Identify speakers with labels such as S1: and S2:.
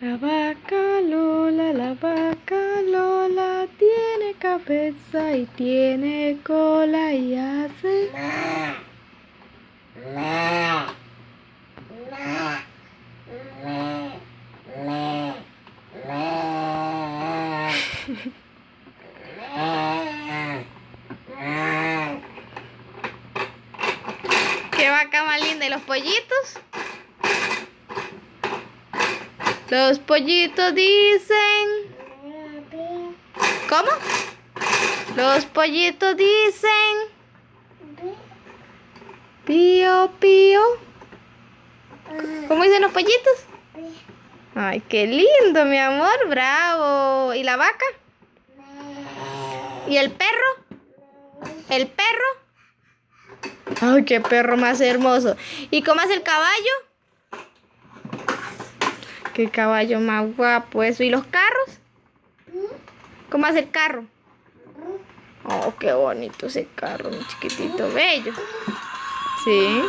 S1: La vaca Lola tiene cabeza y tiene cola y hace... ¿Qué vaca más linda? ¿Y los pollitos? Los pollitos dicen... ¿Cómo? Los pollitos dicen... Pío, pío. ¿Cómo dicen los pollitos? Ay, qué lindo, mi amor. Bravo. ¿Y la vaca? ¿Y el perro? ¿El perro? Ay, qué perro más hermoso. ¿Y cómo hace el caballo? Qué caballo más guapo eso. ¿Y los carros? ¿Cómo hace el carro? Oh, qué bonito ese carro, mi chiquitito, bello. Sí.